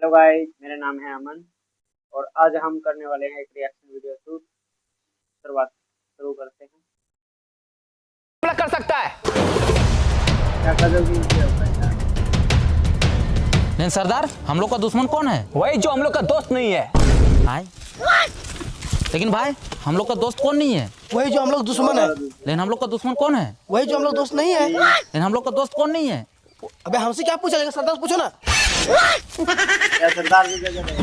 Hello guys, मेरा नाम है अमन और आज हम करने वाले हैं एक रिएक्शन वीडियो शूट। शुरू करते हैं। कर सकता है क्या करोगे इनके ऊपर? लेकिन सरदार, हम लोग का दुश्मन कौन है? वही जो हम लोग का दोस्त नहीं है। भाई, लेकिन भाई हम लोग का दोस्त कौन नहीं है? वही जो हम लोग दुश्मन है। लेकिन हम लोग का दुश्मन कौन है? वही जो हम लोग दोस्त नहीं है। लेकिन हम लोग का दोस्त कौन नहीं है? अबे हमसे क्या पूछा? सरदार से पूछो ना। क्या सरदार की जगह है?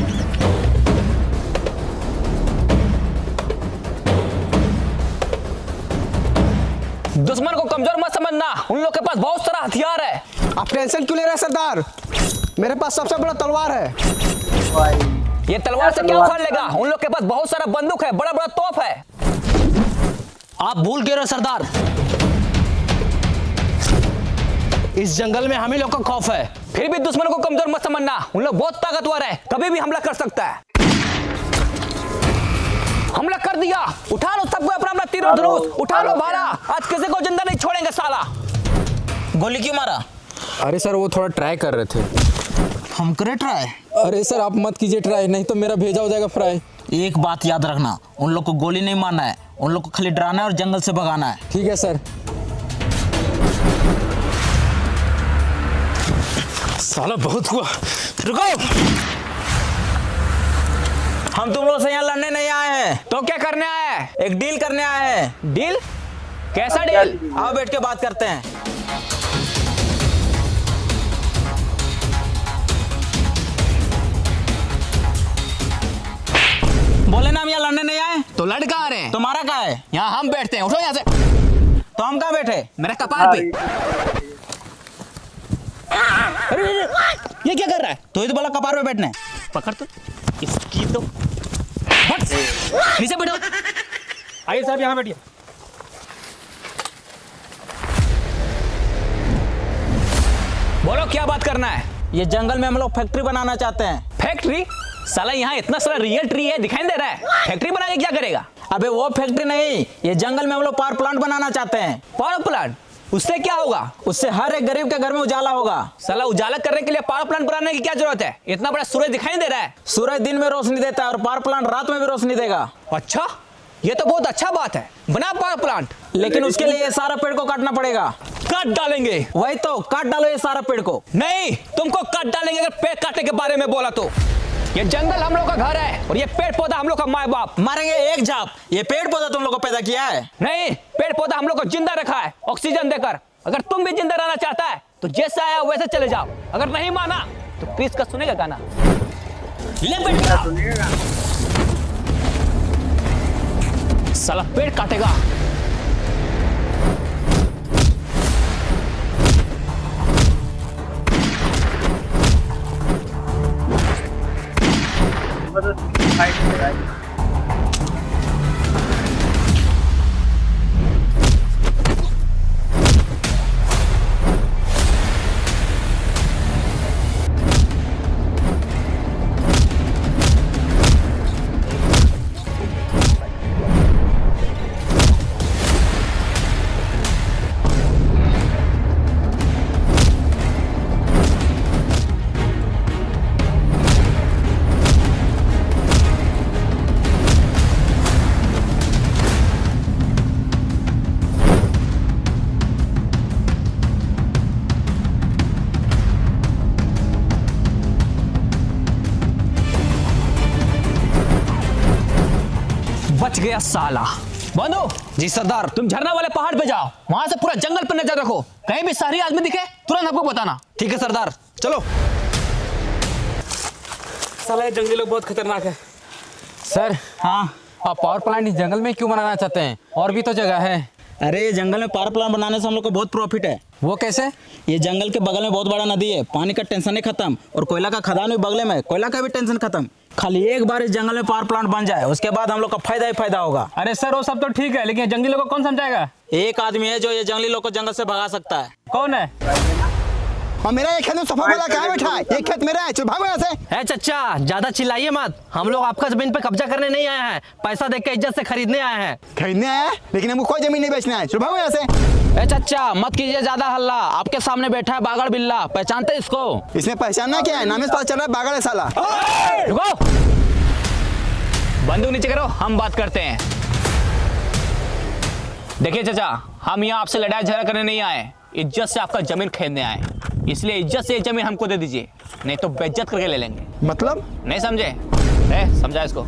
दुश्मन को कमजोर मत समझना, उन लोग के पास बहुत सारा हथियार है। आप टेंशन क्यों ले रहे हैं सरदार? मेरे पास सबसे बड़ा तलवार है। भाई ये तलवार से क्या उखाड़ लेगा? उन लोग के पास बहुत सारा बंदूक है, बड़ा बड़ा तोप है। आप भूल गए रहे सरदार, इस जंगल में हम ही लोग का खौफ है। फिर भी दुश्मन को कमजोर मत समझना, उन लोग बहुत ताकतवर है, कभी भी हमला कर सकता है। हमला कर दिया, उठा लो सबको अपना अपना तीर और धनुष, उठा लो भाला। आज किसी को जिंदा नहीं छोड़ेंगे साला। गोली क्यों मारा? अरे सर, वो थोड़ा ट्राई कर रहे थे। हम करे ट्राई? अरे सर, आप मत कीजिए ट्राई, नहीं तो मेरा भेजा हो जाएगा फ्राई। एक बात याद रखना, उन लोग को गोली नहीं मारना है, उन लोग को खाली डराना है और जंगल से भगाना है। ठीक है सर। साला बहुत हुआ, रुको। हम तुम लोग से यहाँ लड़ने नहीं आए हैं। तो क्या करने आया है? एक डील करने आए हैं। डील? कैसा डील? आओ बैठ के बात करते हैं। बोले ना हम यहाँ लड़ने नहीं आए, तो लड़ कहाँ रहे हैं? तुम्हारा क्या है? यहाँ हम बैठते हैं, उठो यहाँ से। तो हम कहाँ बैठे? मेरे कपार पे। अरे ये क्या कर रहा है? तो ही तो बोला कपार पे बैठने। पकड़ तो इसकी तो हट। नीचे बैठो। आइए साहब, यहाँ बैठिए। बोलो क्या बात करना है? ये जंगल में हम लोग फैक्ट्री बनाना चाहते हैं। फैक्ट्री? साला यहाँ इतना सारा रियल ट्री है, दिखाई दे रहा है। फैक्ट्री बना के क्या करेगा? अबे वो फैक्ट्री नहीं, ये जंगल में हम लोग पावर प्लांट बनाना चाहते हैं। Power plant? उससे क्या होगा? उससे हर एक गरीब के घर में उजाला होगा। साला उजाला करने के लिए पावर प्लांट बनाने की क्या जरूरत है? इतना बड़ा सूरज दिखाई दे रहा है। सूरज दिन में रोशनी देता है और पावर प्लांट रात में भी रोशनी देगा। अच्छा, ये तो बहुत अच्छा बात है, बना पावर प्लांट। लेकिन उसके लिए ये सारा पेड़ को काटना पड़ेगा। काट डालेंगे। वही तो, काट डालो ये सारा पेड़ को। नहीं, तुमको काट डालेंगे अगर पेड़ काटने के बारे में बोला तो। ये जंगल हम लोग का घर है और ये पेड़ पौधा हम लोग का माँ बाप। मारेंगे एक झाप। ये पेड़ पौधा तुम लोग को पैदा किया है? नहीं, पेड़ पौधा हम लोग को जिंदा रखा है ऑक्सीजन देकर। अगर तुम भी जिंदा रहना चाहता है तो जैसे आया वैसे चले जाओ। अगर नहीं माना तो प्लीज का सुनेगा गाना। ले बेटा, सुनिएगा। साला पेड़ काटेगा। फाइट हो रहा है। बच गया साला। बंधु जी सरदार। तुम झरना वाले पहाड़ पे जाओ, वहां से पूरा जंगल पर नजर रखो, कहीं भी शहरी आदमी दिखे तुरंत हमको बताना। ठीक है सरदार, चलो। साला ये जंगली लोग बहुत खतरनाक है। सर, हाँ, आप पावर प्लांट इस जंगल में क्यों बनाना चाहते हैं? और भी तो जगह है। अरे ये जंगल में पावर प्लांट बनाने से हम लोग को बहुत प्रॉफिट है। वो कैसे? ये जंगल के बगल में बहुत बड़ा नदी है, पानी का टेंशन ही खत्म, और कोयला का खदान भी बगल में, कोयला का भी टेंशन खत्म। खाली एक बार इस जंगल में पावर प्लांट बन जाए, उसके बाद हम लोग का फायदा ही फायदा होगा। अरे सर, वो सब तो ठीक है, लेकिन जंगली लोग को कौन समझाएगा? एक आदमी है जो ये जंगली लोग को जंगल से भगा सकता है। कौन है? और मेरा एक खेत में सफा वाला कहाँ बैठा है? ये खेत मेरा है, चल भागो यहाँ से। है चचा, ज्यादा चिल्लाइए मत। हम लोग आपका जमीन पे कब्जा करने नहीं आए हैं, पैसा देख के इज्जत से खरीदने आए हैं। खरीदने आया है, लेकिन हमको कोई जमीन नहीं बेचना है, चल भागो यहाँ से। ए चचा मत कीजिए ज्यादा हल्ला, आपके सामने बैठा है बागड़ बिल्ला, पहचानते इसको? इसमें पहचानना क्या है? नाम से पता चल रहा है बागड़ है साला। रुको, बंदूक नीचे करो, हम बात करते हैं। देखिए चाचा, हम यहाँ आपसे लड़ाई झगड़ा करने नहीं आए, इज्जत से आपका जमीन खरीदने आए। इसलिए इज्जत से ये जमीन हमको दे दीजिए, नहीं तो बेइज्जत करके ले लेंगे। मतलब? नहीं समझे? समझा इसको।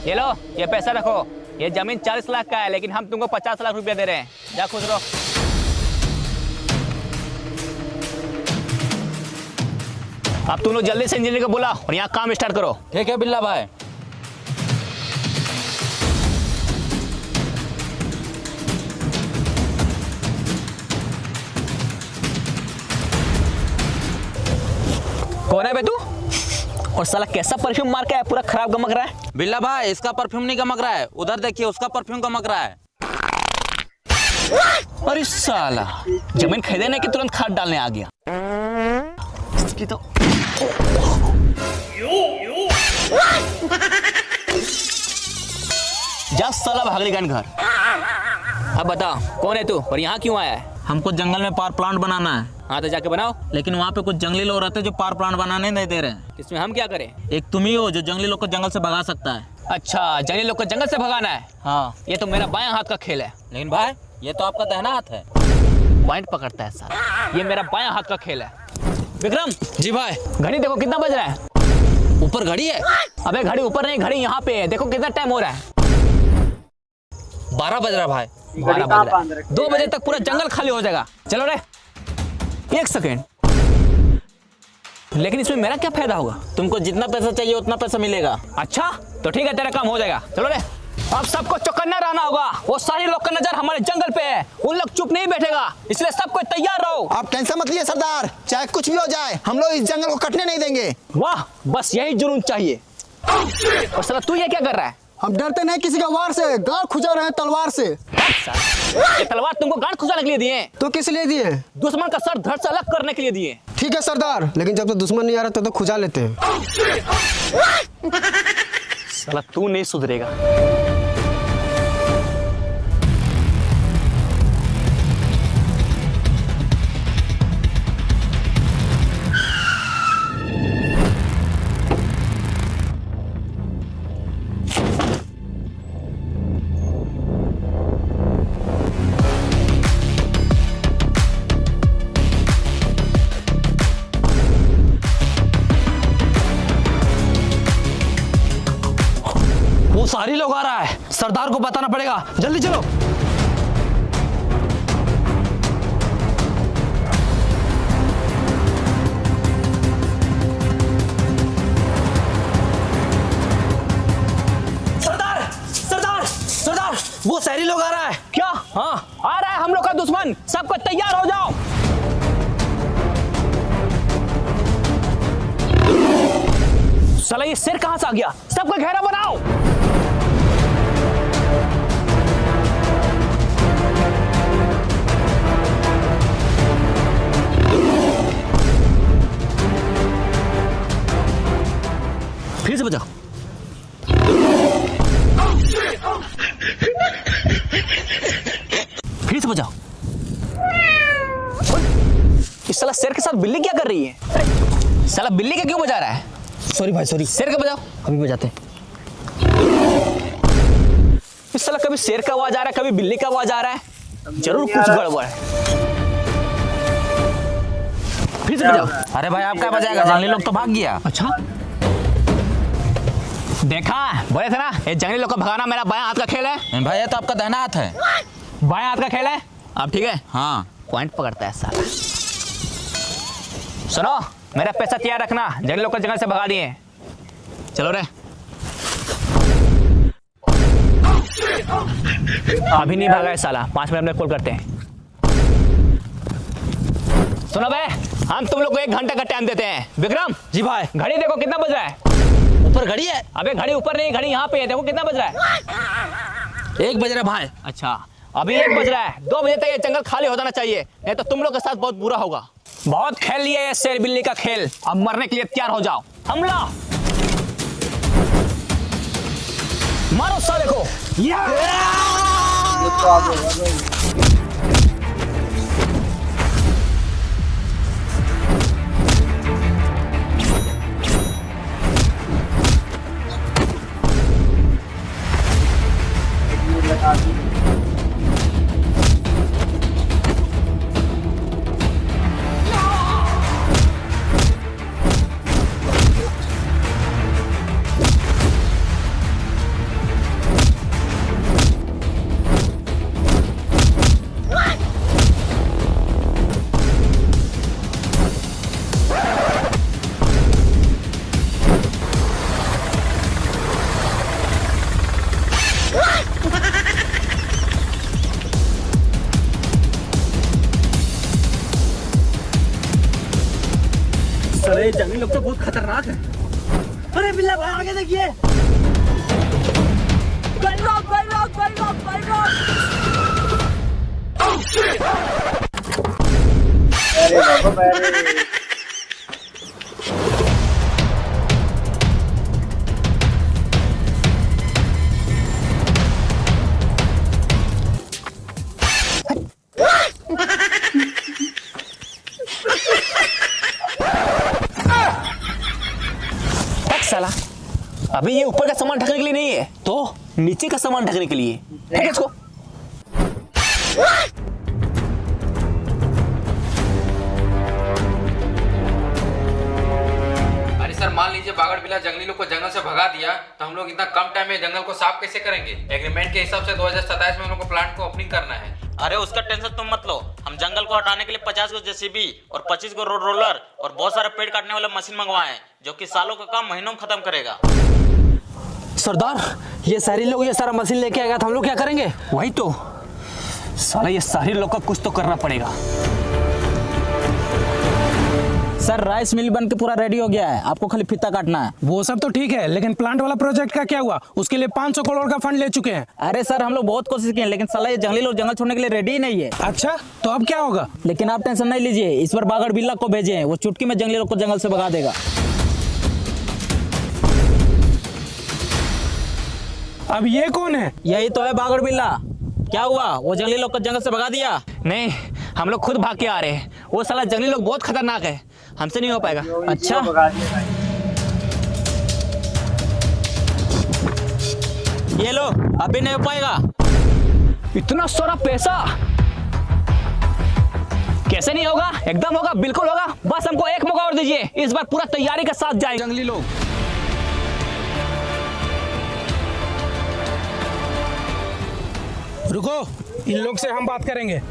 ये लो, ये पैसा रखो। ये जमीन 40 लाख का है, लेकिन हम तुमको 50 लाख रुपया दे रहे हैं। जा खुश रहो। अब तुम लोग जल्दी से इंजीनियर को बुला और यहाँ काम स्टार्ट करो। ठीक है बिल्ला भाई। कौन है बे तू? और साला कैसा परफ्यूम मार के है, पूरा खराब गमक रहा है। बिल्ला भाई इसका परफ्यूम नहीं गमक रहा है, उधर देखिए उसका परफ्यूम गमक रहा है। अरे साला, जमीन खरीदने की तुरंत खाद डालने आ गया। इसकी तो जा साला भागली घर। अब बता कौन है तू और यहाँ क्यों आया है? हमको जंगल में पावर प्लांट बनाना है। हाँ तो जाके बनाओ। लेकिन वहाँ पे कुछ जंगली लोग रहते हैं जो पावर प्लांट बनाने नहीं दे रहे हैं। इसमें हम क्या करें? एक तुम ही हो जो जंगली लोग को जंगल से भगा सकता है। अच्छा, जंगली लोग को जंगल से भगाना है। हाँ, ये तो मेरा बायां हाथ का खेल है। लेकिन भाई ये तो आपका दाहिना हाथ है। पॉइंट पकड़ता है साला, ये मेरा बायां हाथ का खेल है। विक्रम जी भाई। घड़ी देखो कितना बज रहा है। ऊपर घड़ी है? अबे घड़ी ऊपर नहीं, घड़ी यहाँ पे है। देखो कितना टाइम हो रहा है। 12 बज रहा है भाई। 12 बज रहा है। 2 बजे तक पूरा जंगल खाली हो जाएगा। चलो रे, 1 सेकेंड। लेकिन इसमें मेरा क्या फायदा होगा? तुमको जितना पैसा चाहिए उतना पैसा मिलेगा। अच्छा तो ठीक है, तेरा काम हो जाएगा। चलो रे, अब सबको चौकन्ना रहना होगा। वो सारे लोग का नजर हमारे जंगल पे है, उन लोग चुप नहीं बैठेगा, इसलिए सबको तैयार रहो। आप टेंशन मत लीजिए सरदार, चाहे कुछ भी हो जाए हम लोग इस जंगल को कटने नहीं देंगे। वाह, बस यही जुनून चाहिए। और साला तू ये क्या कर रहा है? हम डरते नहीं किसी का वार से, गांड खुजा रहे हैं तलवार से। ये तलवार तुमको गांड खुजाने के लिए दिए? तो किस लिए दिए? दुश्मन का सर धड़ से अलग करने के लिए दिए। ठीक है सरदार, लेकिन जब तक दुश्मन नहीं आ रहा तो खुजा लेते हैं। साला तू नहीं सुधरेगा। वो सारी लोग आ रहा है, सरदार को बताना पड़ेगा। जल्दी चलो। सरदार सरदार सरदार, वो शहरी लोग आ रहा है। क्या? हाँ आ रहा है हम लोग का दुश्मन, सबको तैयार हो जाओ। साला ये सिर कहां से आ गया? सबको घेरा बनाओ। फिर से बजाओ। फिर से बजाओ। इस साला शेर के साथ बिल्ली क्या कर रही है? साला बिल्ली का क्यों बजा रहा है? सॉरी भाई सॉरी। शेर का बजाओ। अभी बजाते हैं। इस साला कभी शेर का आवाज आ रहा है, कभी बिल्ली का आवाज आ रहा है। जरूर कुछ गड़बड़ है। फिर से बजाओ। अरे भाई आप क्या बजाएगा? जंगली लोग तो भाग गया। अच्छा देखा, बोले थे ना ये जंगली लोग को भगाना मेरा बायां हाथ का खेल है। भाई ये तो आपका दाहिना हाथ है। बायां हाथ का खेल है। अब ठीक है। हाँ, पॉइंट पकड़ता है साला। सुनो, मेरा पैसा तैयार रखना, जंगली लोग को जंगल से भगा दिए। चलो रे। अभी नहीं भागा है साला, 5 मिनट में कॉल करते हैं। सुनो बे, हम तुम लोग को 1 घंटे का टाइम देते हैं। विक्रम जी भाई। घड़ी देखो कितना बज रहा है। ऊपर घड़ी है। अबे घड़ी ऊपर नहीं, घड़ी यहाँ पे है, देखो कितना बज रहा है। 1 बज रहा भाई। अच्छा अभी 1 बज रहा है, 2 बजे तक ये जंगल खाली हो जाना चाहिए, नहीं तो तुम लोग के साथ बहुत बुरा होगा। बहुत खेल लिए ये शेर बिल्ली का खेल, अब मरने के लिए तैयार हो जाओ। हमला मारो साले को। ये तो आगे होगा भाई। लगा दी। अरे जंगली लोग तो बहुत खतरनाक है। अरे बिल्ला भाई आगे देखिए। अरे बाबा अरे। साला अभी ये ऊपर का सामान ढकने के लिए नहीं है, तो नीचे का सामान ढकने के लिए है। इसको अरे सर मान लीजिए बागड़ बिल्ला जंगली लोग को जंगल से भगा दिया तो हम लोग इतना कम टाइम में जंगल को साफ कैसे करेंगे? एग्रीमेंट के हिसाब से 2027 में हम लोग को प्लांट को ओपनिंग करना है। अरे उसका टेंशन तुम मत लो, हम जंगल को हटाने के लिए 50 गो जेसीबी और 25 गो रोड रोलर और बहुत सारे पेड़ काटने वाला मशीन मंगवाए हैं, जो कि सालों का काम महीनों में खत्म करेगा। सरदार ये सारे लोग ये सारा मशीन लेके आएगा तो हम लोग क्या करेंगे? वही तो साला, ये सारे लोग का कुछ तो करना पड़ेगा। सर राइस मिल बन के पूरा रेडी हो गया है, आपको खाली फीता काटना है। वो सब तो ठीक है, लेकिन प्लांट वाला प्रोजेक्ट का क्या हुआ? उसके लिए 500 करोड़ का फंड ले चुके हैं। अरे सर हम लोग बहुत कोशिश किए लेकिन साला ये जंगली लोग जंगल छोड़ने के लिए रेडी ही नहीं है। अच्छा तो अब क्या होगा? लेकिन आप टेंशन नहीं लीजिए, इस बार बागड़ बिल्ला को भेजे हैं, वो चुटकी में जंगली लोग को जंगल से भगा देगा। अब ये कौन है? यही तो है बागड़ बिल्ला। क्या हुआ, वो जंगली लोग को जंगल से भगा दिया? नहीं, हम लोग खुद भाग के आ रहे हैं। वो साला जंगली लोग बहुत खतरनाक है, हमसे नहीं हो पाएगा। अच्छा ये लो, अभी नहीं हो पाएगा। इतना सारा पैसा कैसे नहीं होगा? एकदम होगा, बिल्कुल होगा। बस हमको एक मौका और दीजिए, इस बार पूरा तैयारी के साथ जाएंगे। जंगली लोग रुको, इन लोग से हम बात करेंगे।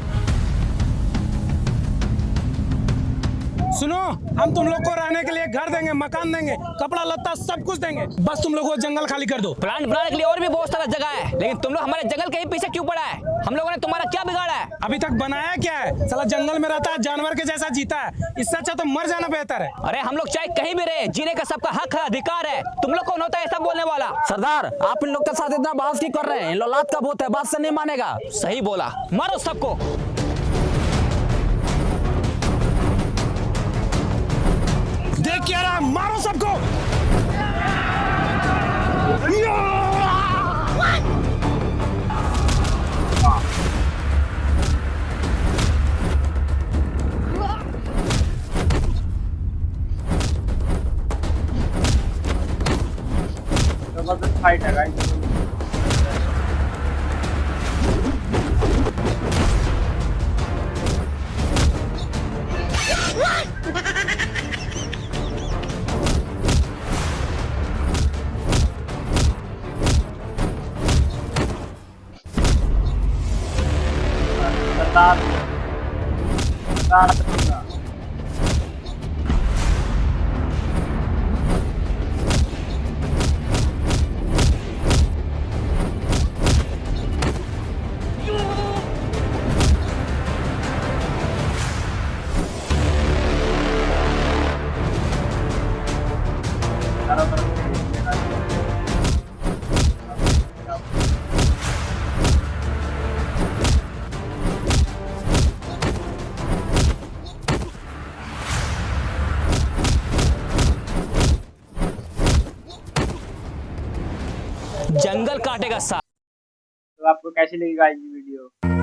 सुनो, हम तुम लोग को रहने के लिए घर देंगे, मकान देंगे, कपड़ा लत्ता सब कुछ देंगे, बस तुम लोग वो जंगल खाली कर दो। प्लांट बनाने के लिए और भी बहुत सारा जगह है, लेकिन तुम लोग हमारे जंगल के ही पीछे क्यों पड़ा है? हम लोगों ने तुम्हारा क्या बिगाड़ा है? अभी तक बनाया क्या है? साला जंगल में रहता है, जानवर के जैसा जीता है, इससे अच्छा तो मर जाना बेहतर है। अरे हम लोग चाहे कहीं भी रहे, जीने का सबका हक है, अधिकार है। तुम लोग कौन होता है ऐसा बोलने वाला? सरदार आप इन लोग के साथ इतना बहस क्यों कर रहे हैं? इन लोग लात का भूत है, बात से नहीं मानेगा। सही बोला, मारो सबको। देख क्या रहा है, मारो सबको। जबरदस्त फाइट है गाइस। काटेगा सा। तो आपको कैसी लगी गाइस ये वीडियो?